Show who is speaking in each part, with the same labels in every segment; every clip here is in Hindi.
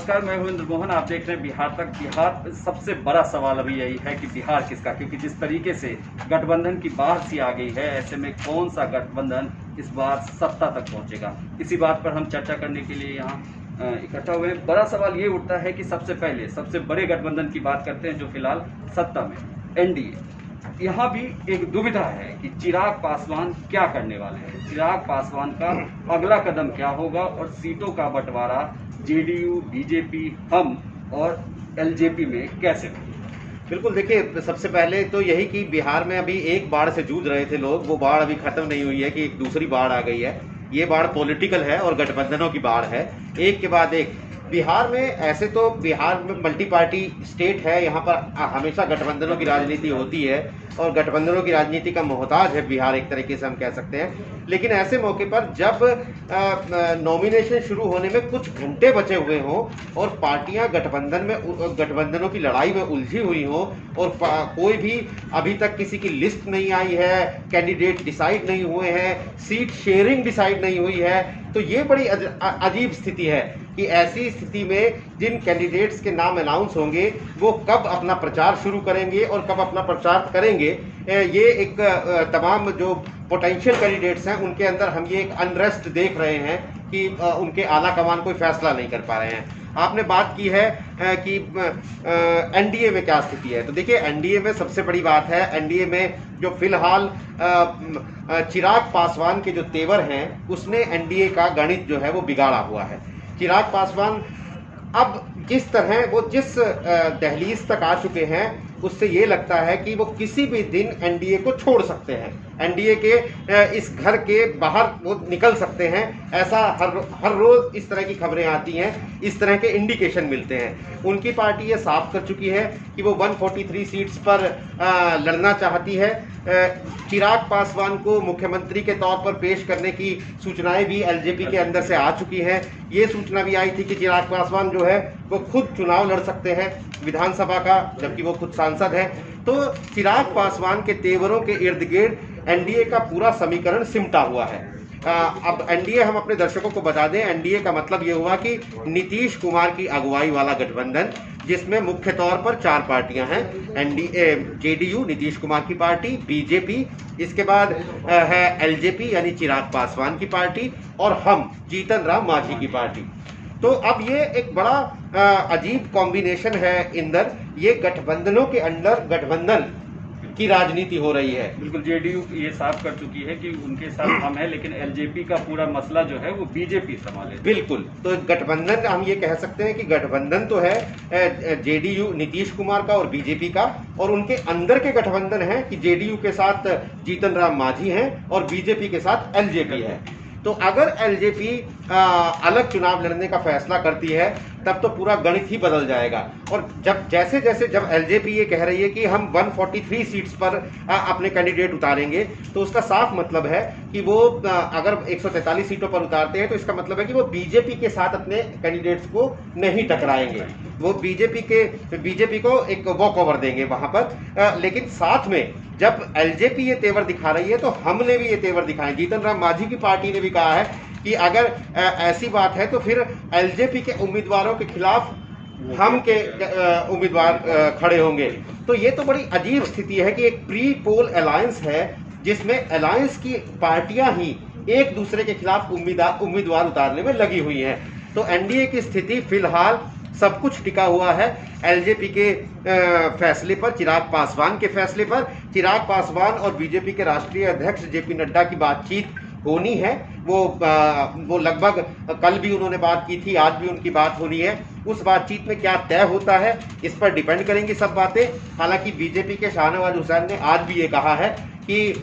Speaker 1: नमस्कार, मैं हूं इंद्रमोहन। आप देख रहे हैं बिहार तक। बिहार सबसे बड़ा सवाल अभी यही है कि बिहार किसका, क्योंकि जिस तरीके से गठबंधन की बाढ़ सी आ गई है, ऐसे में कौन सा गठबंधन इस बार सत्ता तक पहुंचेगा, इसी बात पर हम चर्चा करने के लिए यहाँ इकट्ठा हुए हैं। बड़ा सवाल ये उठता है कि सबसे पहले सबसे बड़े गठबंधन की बात करते हैं जो फिलहाल सत्ता में, एनडीए। यहाँ भी एक दुविधा है कि चिराग पासवान क्या करने वाले हैं, चिराग पासवान का अगला कदम क्या होगा और सीटों का बंटवारा जेडीयू, बीजेपी, हम और एलजेपी में कैसे होगा।
Speaker 2: बिल्कुल, देखिए, सबसे पहले तो यही कि बिहार में अभी एक बाढ़ से जूझ रहे थे लोग, वो बाढ़ अभी खत्म नहीं हुई है कि एक दूसरी बाढ़ आ गई है। ये बाढ़ पॉलिटिकल है और गठबंधनों की बाढ़ है, एक के बाद एक। बिहार में ऐसे तो बिहार में मल्टी पार्टी स्टेट है, यहाँ पर हमेशा गठबंधनों की राजनीति होती है और गठबंधनों की राजनीति का मोहताज है बिहार, एक तरीके से हम कह सकते हैं। लेकिन ऐसे मौके पर जब नॉमिनेशन शुरू होने में कुछ घंटे बचे हुए हों और पार्टियां गठबंधनों की लड़ाई में उलझी हुई हों और कोई भी अभी तक किसी की लिस्ट नहीं आई है, कैंडिडेट डिसाइड नहीं हुए हैं, सीट शेयरिंग डिसाइड नहीं हुई है, तो ये बड़ी अजीब स्थिति है कि ऐसी स्थिति में जिन कैंडिडेट्स के नाम अनाउंस होंगे वो कब अपना प्रचार शुरू करेंगे और कब अपना प्रचार करेंगे, ये एक तमाम जो पोटेंशियल कैंडिडेट्स हैं उनके अंदर हम ये एक अनरेस्ट देख रहे हैं कि उनके आला कमान कोई फैसला नहीं कर पा रहे हैं। आपने बात की है कि एनडीए में क्या स्थिति है, तो देखिए, एनडीए में सबसे बड़ी बात है, एनडीए में जो फिलहाल चिराग पासवान के जो तेवर हैं उसने एनडीए का गणित जो है वो बिगाड़ा हुआ है। चिराग पासवान अब जिस दहलीज तक आ चुके हैं उससे ये लगता है कि वो किसी भी दिन एनडीए को छोड़ सकते हैं, एनडीए के इस घर के बाहर वो निकल सकते हैं। ऐसा हर रोज इस तरह की खबरें आती हैं, इस तरह के इंडिकेशन मिलते हैं। उनकी पार्टी ये साफ कर चुकी है कि वो 143 सीट्स पर लड़ना चाहती है। चिराग पासवान को मुख्यमंत्री के तौर पर पेश करने की सूचनाएं भी एलजेपी के अंदर से आ चुकी हैं। ये सूचना भी आई थी कि चिराग पासवान जो है वो खुद चुनाव लड़ सकते हैं विधानसभा का, जबकि वो खुद सांसद हैं। तो चिराग पासवान के तेवरों के इर्द गिर्द एनडीए का पूरा समीकरण सिमटा हुआ है। अब एनडीए, हम अपने दर्शकों को बता दें, एनडीए का मतलब ये हुआ कि नीतीश कुमार की अगुवाई वाला गठबंधन, जिसमें मुख्य तौर पर 4 पार्टियां हैं, एनडीए, जेडीयू नीतीश कुमार की पार्टी, बीजेपी, इसके बाद है एलजेपी यानी चिराग पासवान की पार्टी, और हम जीतन राम मांझी की पार्टी। तो अब ये एक बड़ा अजीब कॉम्बिनेशन है इंदर, ये गठबंधनों के अंदर गठबंधन की राजनीति हो रही है।
Speaker 1: बिल्कुल, जेडीयू ये साफ कर चुकी है कि उनके साथ हम हैं, लेकिन एलजेपी का पूरा मसला जो है वो बीजेपी संभाले।
Speaker 2: बिल्कुल, तो गठबंधन हम ये कह सकते हैं कि गठबंधन तो है जेडीयू नीतीश कुमार का और बीजेपी का, और उनके अंदर के गठबंधन है कि जेडीयू के साथ जीतन राम मांझी हैं और बीजेपी के साथ एलजेपी है। तो अगर एलजेपी अलग चुनाव लड़ने का फैसला करती है तब तो पूरा गणित ही बदल जाएगा। और जब एलजेपी ये कह रही है कि हम 143 सीट्स पर अपने कैंडिडेट उतारेंगे, तो उसका साफ मतलब है कि वो अगर 143 सीटों पर उतारते हैं तो इसका मतलब है कि वो बीजेपी के साथ अपने कैंडिडेट्स को नहीं टकराएंगे, वो बीजेपी को एक वॉक ओवर देंगे वहां पर। लेकिन साथ में जब एलजेपी ये तेवर दिखा रही है तो हमने भी ये तेवर दिखाए। जीतन राम मांझी की पार्टी ने भी कहा है कि अगर ऐसी बात है तो फिर एलजेपी के उम्मीदवारों के खिलाफ हम के उम्मीदवार खड़े होंगे। तो ये तो बड़ी अजीब स्थिति है कि एक प्री पोल अलायंस है जिसमें अलायंस की पार्टियां ही एक दूसरे के खिलाफ उम्मीदवार उतारने में लगी हुई हैं। तो एनडीए की स्थिति फिलहाल सब कुछ टिका हुआ है एलजेपी के फैसले पर, चिराग पासवान के फैसले पर। चिराग पासवान और बीजेपी के राष्ट्रीय अध्यक्ष जेपी नड्डा की बातचीत होनी है, वो लगभग कल भी उन्होंने बात की थी, आज भी उनकी बात होनी है। उस बातचीत में क्या तय होता है इस पर डिपेंड करेंगी सब बातें। हालांकि बीजेपी के शाहनवाज हुसैन ने आज भी ये कहा है कि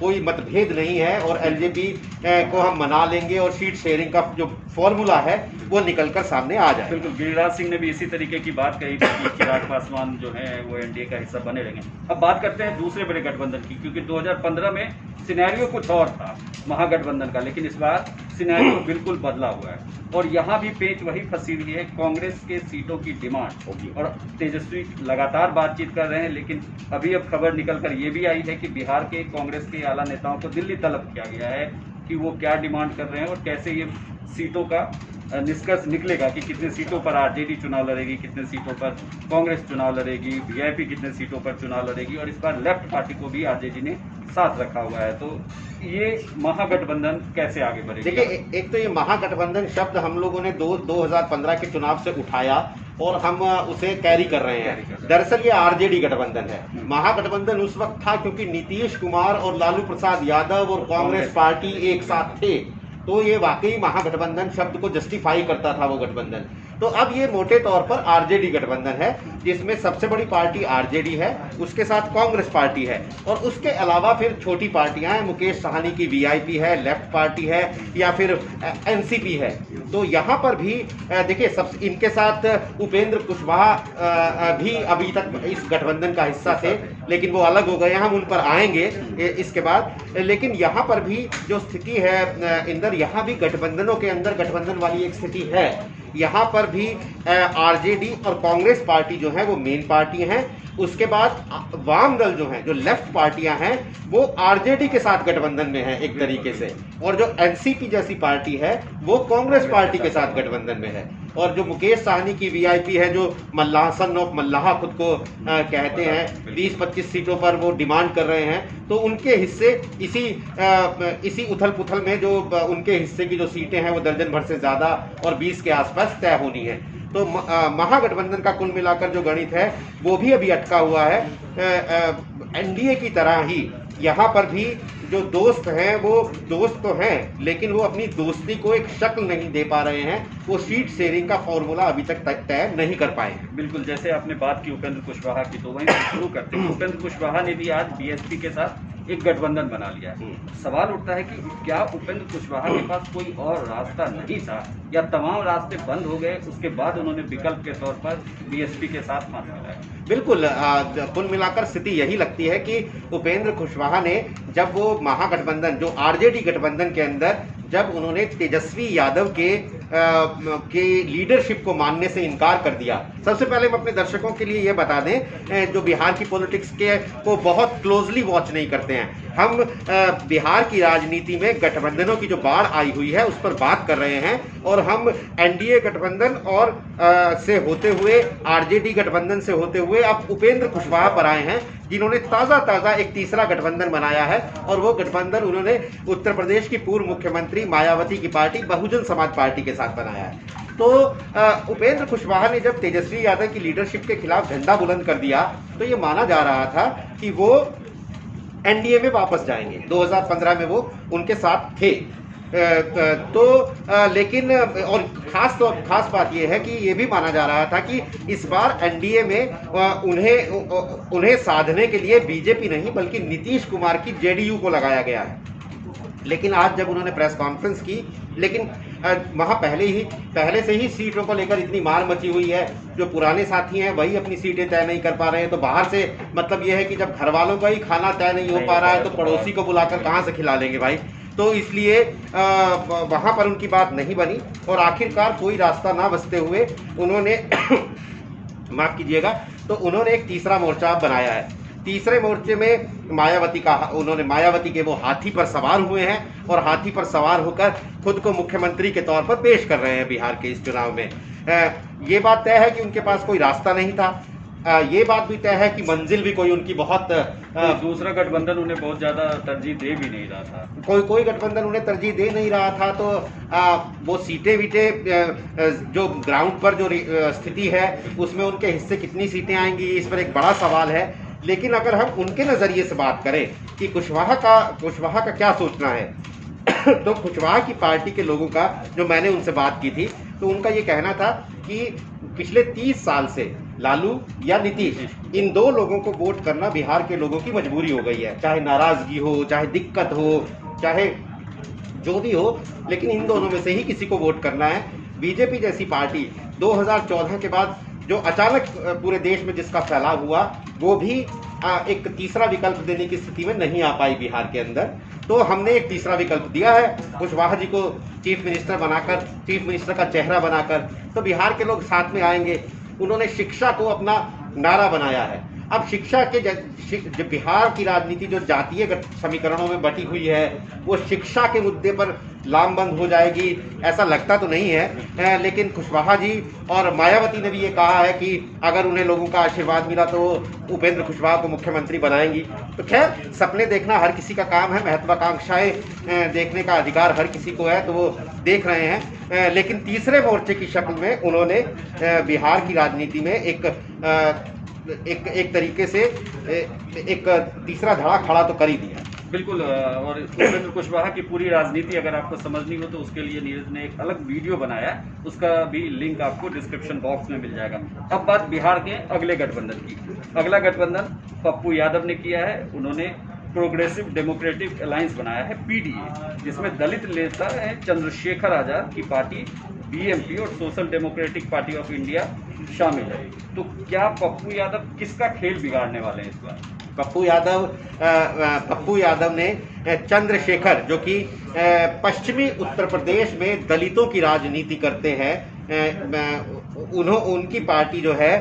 Speaker 2: कोई मतभेद नहीं है और एलजेपी को हम मना लेंगे और सीट शेयरिंग का जो फॉर्मूला है वो निकलकर सामने आ जाए।
Speaker 1: बिल्कुल, गिरिराज सिंह ने भी इसी तरीके की बात कही थी कि चिराग पासवान जो है वो एनडीए का हिस्सा बने रहेंगे। अब बात करते हैं दूसरे बड़े गठबंधन की, क्योंकि 2015 में सिनेरियो कुछ और था महागठबंधन का, लेकिन इस बार सिनेरियो बिल्कुल बदला हुआ है और यहाँ भी पेच वही फंसी हुई है, कांग्रेस के सीटों की डिमांड होगी। और तेजस्वी लगातार बातचीत कर रहे हैं, लेकिन अभी अब खबर निकल कर ये भी आई है कि बिहार के कांग्रेस के आला नेताओं को दिल्ली तलब किया गया है कि वो क्या डिमांड कर रहे हैं और कैसे ये सीटों का निष्कर्ष निकलेगा कि कितने सीटों पर आरजेडी चुनाव लड़ेगी, कितने सीटों पर कांग्रेस चुनाव लड़ेगी, वीआईपी कितने सीटों पर चुनाव लड़ेगी, और इस बार लेफ्ट पार्टी को भी आरजेडी ने साथ रखा हुआ है, तो ये महागठबंधन कैसे आगे बढ़ेगा?
Speaker 2: देखिए, एक तो ये महागठबंधन शब्द हम लोगों ने 2015 के चुनाव से उठाया और हम उसे कैरी कर रहे हैं। दरअसल ये आरजेडी गठबंधन है। महागठबंधन उस वक्त था क्योंकि नीतीश कुमार और लालू प्रसाद यादव और कांग्रेस पार्टी एक साथ थे, तो ये वाकई महागठबंधन शब्द को जस्टिफाई करता था वो गठबंधन। तो अब ये मोटे तौर पर आरजेडी गठबंधन है, जिसमें सबसे बड़ी पार्टी आरजेडी है, उसके साथ कांग्रेस पार्टी है और उसके अलावा फिर छोटी पार्टियां हैं। मुकेश साहनी की वीआईपी है, लेफ्ट पार्टी है या फिर एनसीपी है। तो यहाँ पर भी देखिए, सब इनके साथ उपेंद्र कुशवाहा भी अभी तक इस गठबंधन का हिस्सा थे, लेकिन वो अलग हो गए, हम उन पर आएंगे इसके बाद। लेकिन यहाँ पर भी जो स्थिति है इंदर, यहाँ भी गठबंधनों के अंदर गठबंधन वाली एक स्थिति है। यहाँ पर भी आरजेडी और कांग्रेस पार्टी जो है वो मेन पार्टी हैं। उसके बाद वाम दल जो हैं, जो लेफ्ट पार्टियां हैं, वो आरजेडी के साथ गठबंधन में है एक तरीके से, और जो एनसीपी जैसी पार्टी है वो कांग्रेस पार्टी के साथ गठबंधन में है। और जो मुकेश साहनी की वीआईपी है, जो मल्लाह सन ऑफ मल्लाह खुद को कहते हैं, 20-25 सीटों पर वो डिमांड कर रहे हैं, तो उनके हिस्से इसी उथल पुथल में जो उनके हिस्से की जो सीटें हैं वो दर्जन भर से ज़्यादा और 20 के आसपास तय होनी है। तो महागठबंधन का कुल मिलाकर जो गणित है वो भी अभी अटका हुआ है। एनडीए की तरह ही यहाँ पर भी जो दोस्त हैं वो दोस्त तो हैं, लेकिन वो अपनी दोस्ती को एक शक्ल नहीं दे पा रहे हैं। वो सीट शेयरिंग का फॉर्मूला अभी तक तय नहीं कर पाए।
Speaker 1: बिल्कुल, जैसे आपने बात की उपेंद्र कुशवाहा की, तो वहीं से शुरू करते हैं। उपेंद्र कुशवाहा ने भी आज बीएसपी के साथ एक गठबंधन बना लिया है। सवाल उठता है कि क्या उपेंद्र कुशवाहा के पास कोई और रास्ता नहीं था, या तमाम रास्ते बंद हो गए, उसके बाद उन्होंने विकल्प के तौर पर बीएसपी के साथ हाथ मिलाया?
Speaker 2: बिल्कुल, कुल मिलाकर स्थिति यही लगती है कि उपेंद्र कुशवाहा ने जब वो महागठबंधन, जो आरजेडी गठबंधन के अंदर, जब उन्होंने तेजस्वी यादव के लीडरशिप को मानने से इनकार कर दिया। सबसे पहले हम अपने दर्शकों के लिए ये बता दें, जो बिहार की पॉलिटिक्स को बहुत क्लोजली वॉच नहीं करते हैं, हम बिहार की राजनीति में गठबंधनों की जो बाढ़ आई हुई है उस पर बात कर रहे हैं, और हम एनडीए गठबंधन और से होते हुए, आरजेडी गठबंधन से होते हुए अब उपेंद्र कुशवाहा पर आए हैं, जिन्होंने ताज़ा एक तीसरा गठबंधन बनाया है। और वो गठबंधन उन्होंने उत्तर प्रदेश की पूर्व मुख्यमंत्री मायावती की पार्टी बहुजन समाज पार्टी के साथ बनाया है। तो उपेंद्र कुशवाहा ने जब तेजस्वी यादव की लीडरशिप के खिलाफ झंडा बुलंद कर दिया, तो ये माना जा रहा था कि वो एनडीए में वापस जाएंगे। 2015 में वो उनके साथ थे। लेकिन और खास बात यह है कि ये भी माना जा रहा था कि इस बार एनडीए में उन्हें साधने के लिए बीजेपी नहीं बल्कि नीतीश कुमार की जेडीयू को लगाया गया है। लेकिन आज जब उन्होंने प्रेस कॉन्फ्रेंस की, लेकिन वहाँ पहले से ही सीटों को लेकर इतनी मार मची हुई है, जो पुराने साथी हैं वही अपनी सीटें तय नहीं कर पा रहे हैं। तो बाहर से मतलब यह है कि जब घर वालों का ही खाना तय नहीं हो पा रहा है तो पड़ोसी को बुलाकर कहाँ से खिला लेंगे भाई। तो इसलिए वहाँ पर उनकी बात नहीं बनी, और आखिरकार कोई रास्ता ना बचते हुए उन्होंने माफ़ कीजिएगा, तो उन्होंने एक तीसरा मोर्चा बनाया है। तीसरे मोर्चे में मायावती के वो हाथी पर सवार हुए हैं, और हाथी पर सवार होकर खुद को मुख्यमंत्री के तौर पर पेश कर रहे हैं बिहार के इस चुनाव में। ये बात तय है कि उनके पास कोई रास्ता नहीं था। ये बात भी तय है कि मंजिल भी कोई उनकी बहुत
Speaker 1: दूसरा गठबंधन उन्हें बहुत ज्यादा तरजीह दे भी नहीं रहा था।
Speaker 2: कोई गठबंधन उन्हें तरजीह दे नहीं रहा था। तो वो सीटें जो ग्राउंड पर जो स्थिति है उसमें उनके हिस्से कितनी सीटें आएंगी, इस पर एक बड़ा सवाल है। लेकिन अगर हम उनके नज़रिए से बात करें कि कुशवाहा का क्या सोचना है, तो कुशवाहा की पार्टी के लोगों का, जो मैंने उनसे बात की थी, तो उनका ये कहना था कि पिछले 30 साल से लालू या नीतीश, इन दो लोगों को वोट करना बिहार के लोगों की मजबूरी हो गई है। चाहे नाराजगी हो, चाहे दिक्कत हो, चाहे जो भी हो, लेकिन इन दोनों में से ही किसी को वोट करना है। बीजेपी जैसी पार्टी 2014 के बाद जो अचानक पूरे देश में जिसका फैलाव हुआ, वो भी एक तीसरा विकल्प देने की स्थिति में नहीं आ पाई बिहार के अंदर। तो हमने एक तीसरा विकल्प दिया है कुशवाहा जी को चीफ मिनिस्टर का चेहरा बनाकर, तो बिहार के लोग साथ में आएंगे। उन्होंने शिक्षा को अपना नारा बनाया है। अब शिक्षा के जो बिहार की राजनीति जो जातीय समीकरणों में बटी हुई है, वो शिक्षा के मुद्दे पर लामबंद हो जाएगी ऐसा लगता तो नहीं है। लेकिन कुशवाहा जी और मायावती ने भी ये कहा है कि अगर उन्हें लोगों का आशीर्वाद मिला तो उपेंद्र कुशवाहा को मुख्यमंत्री बनाएंगी। तो खैर, सपने देखना हर किसी का काम है, महत्वाकांक्षाएं देखने का अधिकार हर किसी को है, तो वो देख रहे हैं। लेकिन तीसरे मोर्चे की शक्ल में उन्होंने बिहार की राजनीति में एक तरीके से एक तीसरा धड़ा खड़ा तो कर ही दिया।
Speaker 1: बिल्कुल। और उपेंद्र कुशवाहा की पूरी राजनीति अगर आपको समझनी हो तो उसके लिए नीरज ने एक अलग वीडियो बनाया, उसका भी लिंक आपको डिस्क्रिप्शन बॉक्स में मिल जाएगा। अब बात बिहार के अगले गठबंधन की। अगला गठबंधन पप्पू यादव ने किया है। उन्होंने प्रोग्रेसिव डेमोक्रेटिक अलायंस बनाया है, पीडीए, जिसमें दलित नेता है चंद्रशेखर आजाद की पार्टी बीएमपी और social democratic party of India शामिल है। तो क्या पप्पू यादव किसका खेल बिगाड़ने वाले हैं इस बार?
Speaker 2: पप्पू यादव ने चंद्रशेखर, जो कि पश्चिमी उत्तर प्रदेश में दलितों की राजनीति करते हैं, उनकी पार्टी जो है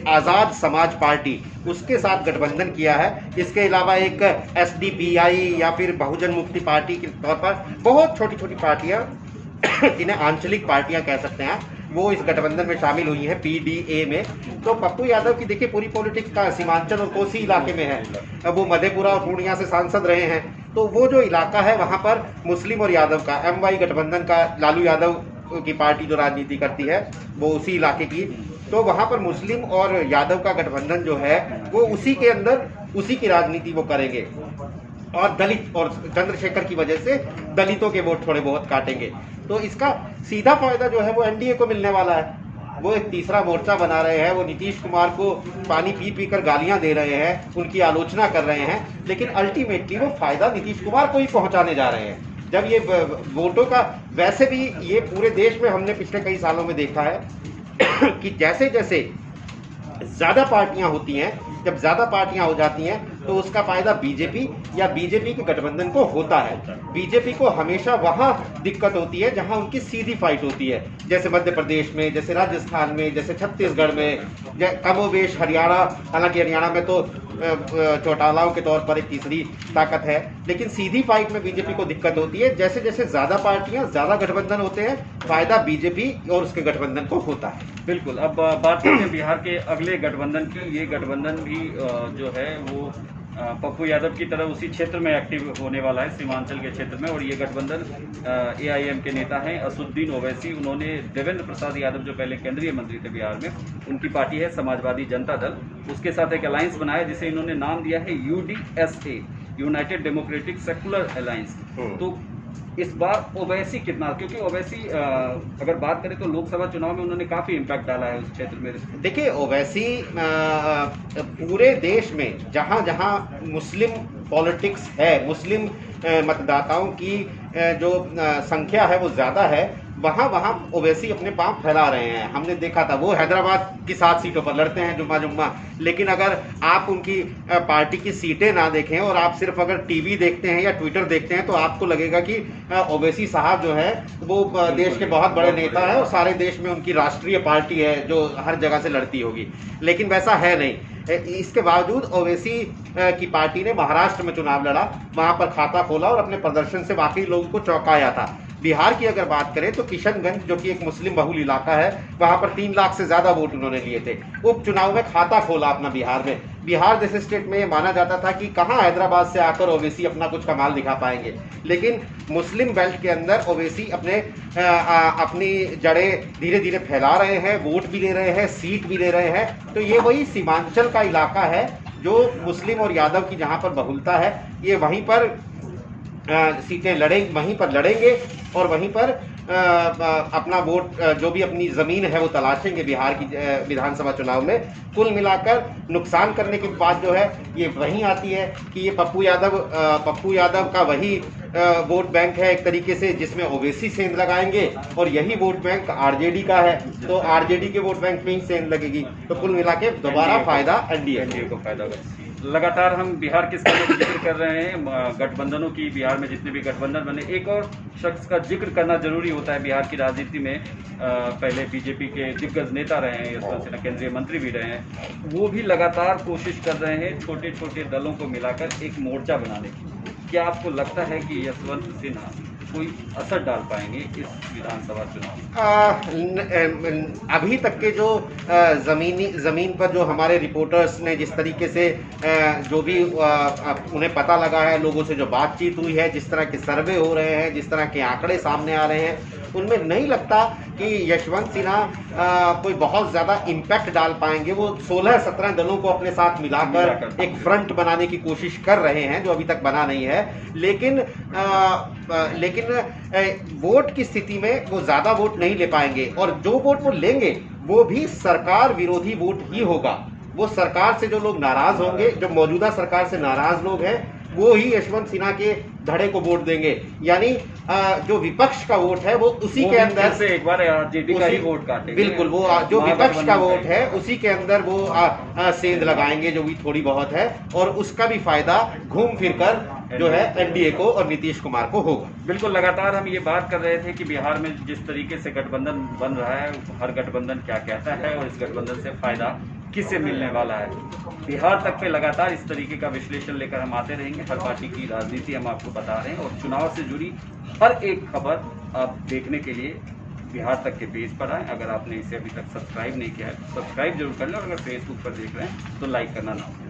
Speaker 2: आज़ाद समाज पार्टी, उसके साथ गठबंधन किया है। इसके अलावा एक एसडीपीआई या फिर बहुजन मुक्ति पार्टी के तौर पर बहुत छोटी छोटी पार्टियां जिन्हें आंचलिक पार्टियां कह सकते हैं, वो इस गठबंधन में शामिल हुई हैं, पीडीए में। तो पप्पू यादव की देखिए पूरी पॉलिटिक्स का सीमांचल और कोसी इलाके में है। अब वो मधेपुरा और पूर्णिया से सांसद रहे हैं, तो वो जो इलाका है वहाँ पर मुस्लिम और यादव का एमवाई गठबंधन का, लालू यादव की पार्टी जो राजनीति करती है वो उसी इलाके की, तो वहाँ पर मुस्लिम और यादव का गठबंधन जो है वो उसी के अंदर उसी की राजनीति वो करेंगे, और दलित और चंद्रशेखर की वजह से दलितों के वोट थोड़े बहुत काटेंगे। तो इसका सीधा फायदा जो है वो एनडीए को मिलने वाला है। वो एक तीसरा मोर्चा बना रहे हैं, वो नीतीश कुमार को पानी पी पी कर गालियां दे रहे हैं, उनकी आलोचना कर रहे हैं, लेकिन अल्टीमेटली वो फायदा नीतीश कुमार को ही पहुंचाने जा रहे हैं। जब ये वोटों का, वैसे भी ये पूरे देश में हमने पिछले कई सालों में देखा है कि जैसे जैसे ज़्यादा पार्टियां होती हैं, जब ज़्यादा पार्टियां हो जाती हैं तो उसका फायदा बीजेपी या बीजेपी के गठबंधन को होता है। बीजेपी को हमेशा वहां दिक्कत होती है जहां उनकी सीधी फाइट होती है, जैसे मध्य प्रदेश में, जैसे राजस्थान में, जैसे छत्तीसगढ़ में, कमोबेश हरियाणा, हालांकि हरियाणा में तो चौटालाओं के तौर पर एक तीसरी ताकत है, लेकिन सीधी फाइट में बीजेपी को दिक्कत होती है। जैसे जैसे ज़्यादा पार्टियां, ज़्यादा गठबंधन होते हैं, फायदा बीजेपी और उसके गठबंधन को होता है।
Speaker 1: बिल्कुल। अब बात करते हैं बिहार के अगले गठबंधन की। ये गठबंधन भी जो है वो पप्पू यादव की तरह उसी क्षेत्र में एक्टिव होने वाला है, सीमांचल के क्षेत्र में। और ये गठबंधन एआईएम के नेता हैं असुद्दीन ओवैसी। उन्होंने देवेंद्र प्रसाद यादव जो पहले केंद्रीय मंत्री थे बिहार में, उनकी पार्टी है समाजवादी जनता दल, उसके साथ एक अलायंस बनाया जिसे इन्होंने नाम दिया है यूडीएसए, यूनाइटेड डेमोक्रेटिक सेकुलर अलायंस। तो इस बार ओवैसी कितना, क्योंकि ओवैसी अगर बात करें तो लोकसभा चुनाव में उन्होंने काफी इम्पैक्ट डाला है उस क्षेत्र में।
Speaker 2: देखिए, ओवैसी पूरे देश में जहां जहां मुस्लिम पॉलिटिक्स है, मुस्लिम मतदाताओं की जो संख्या है वो ज़्यादा है, वहाँ वहाँ ओवैसी अपने पांव फैला रहे हैं। हमने देखा था वो हैदराबाद की 7 सीटों पर लड़ते हैं जुम्मा जुम्मा, लेकिन अगर आप उनकी पार्टी की सीटें ना देखें और आप सिर्फ अगर टीवी देखते हैं या ट्विटर देखते हैं तो आपको लगेगा कि ओवैसी साहब जो है वो देश के बहुत बड़े नेता है और सारे देश में उनकी राष्ट्रीय पार्टी है जो हर जगह से लड़ती होगी, लेकिन वैसा है नहीं। इसके बावजूद ओवैसी की पार्टी ने महाराष्ट्र में चुनाव लड़ा, वहां पर खाता खोला और अपने प्रदर्शन से वाकई लोगों को चौंकाया था। बिहार की अगर बात करें तो किशनगंज, जो कि एक मुस्लिम बहुल इलाका है, वहां पर 3 लाख से ज्यादा वोट उन्होंने लिए थे। उपचुनाव में खाता खोला अपना बिहार में। बिहार जैसे स्टेट में ये माना जाता था कि कहां हैदराबाद से आकर ओवैसी अपना कुछ कमाल दिखा पाएंगे, लेकिन मुस्लिम बेल्ट के अंदर ओवैसी अपनी जड़ें धीरे धीरे फैला रहे हैं, वोट भी ले रहे हैं, सीट भी ले रहे हैं। तो ये वही सीमांचल का इलाका है जो मुस्लिम और यादव की जहां पर बहुलता है, ये वहीं पर सीटें लड़ेंगे, वहीं पर लड़ेंगे और वहीं पर अपना वोट, जो भी अपनी ज़मीन है वो तलाशेंगे बिहार की विधानसभा चुनाव में। कुल मिलाकर नुकसान करने की बात जो है ये वहीं आती है कि ये पप्पू यादव का वही वोट बैंक है एक तरीके से, जिसमें ओवैसी सेंध लगाएंगे, और यही वोट बैंक आरजेडी का है, तो आरजेडी के वोट बैंक में ही सेंध लगेगी। तो कुल मिला के दोबारा फायदा एनडीए
Speaker 1: को फायदा होगा। लगातार हम बिहार के समय का जिक्र कर रहे हैं, गठबंधनों की। बिहार में जितने भी गठबंधन बने, एक और शख्स का जिक्र करना जरूरी होता है बिहार की राजनीति में। पहले बीजेपी के दिग्गज नेता रहे हैं, यशवंत सिन्हा केंद्रीय मंत्री भी रहे हैं। वो भी लगातार कोशिश कर रहे हैं छोटे छोटे दलों को मिलाकर एक मोर्चा बनाने की। क्या आपको लगता है कि यशवंत सिन्हा कोई असर डाल पाएंगे इस विधानसभा चुनाव?
Speaker 2: अभी तक के जो ज़मीन पर जो हमारे रिपोर्टर्स ने जिस तरीके से जो भी उन्हें पता लगा है, लोगों से जो बातचीत हुई है, जिस तरह के सर्वे हो रहे हैं, जिस तरह के आंकड़े सामने आ रहे हैं, उनमें नहीं लगता कि यशवंत सिन्हा कोई बहुत ज़्यादा इम्पैक्ट डाल पाएंगे। वो 16-17 दलों को अपने साथ मिलाकर एक फ्रंट बनाने की कोशिश कर रहे हैं, जो अभी तक बना नहीं है। लेकिन वोट की स्थिति में वो ज़्यादा वोट नहीं ले पाएंगे, और जो वोट वो लेंगे वो भी सरकार विरोधी वोट ही होगा। वो सरकार से जो लोग नाराज होंगे, जो मौजूदा सरकार से नाराज लोग हैं, वो ही यशवंत सिन्हा के धड़े को वोट देंगे। यानी जो विपक्ष का वोट है वो उसी के अंदर
Speaker 1: से एक बार आरजेडी का ही वोट काटेंगे।
Speaker 2: बिल्कुल, वो जो विपक्ष का वोट है उसी के अंदर वो सेंध लगाएंगे, जो भी थोड़ी बहुत है, और उसका भी फायदा घूम फिर कर जो है एनडीए को और नीतीश कुमार को होगा।
Speaker 1: बिल्कुल, लगातार हम ये बात कर रहे थे कि बिहार में जिस तरीके से गठबंधन बन रहा है, हर गठबंधन क्या कहता है और इस गठबंधन से फायदा किसे मिलने वाला है। बिहार तक पे लगातार इस तरीके का विश्लेषण लेकर हम आते रहेंगे। हर पार्टी की राजनीति हम आपको बता रहे हैं, और चुनाव से जुड़ी हर एक खबर आप देखने के लिए बिहार तक के पेज पर आएँ। अगर आपने इसे अभी तक सब्सक्राइब नहीं किया है तो सब्सक्राइब जरूर कर लें, और अगर फेसबुक पर देख रहे हैं तो लाइक करना ना भूलें।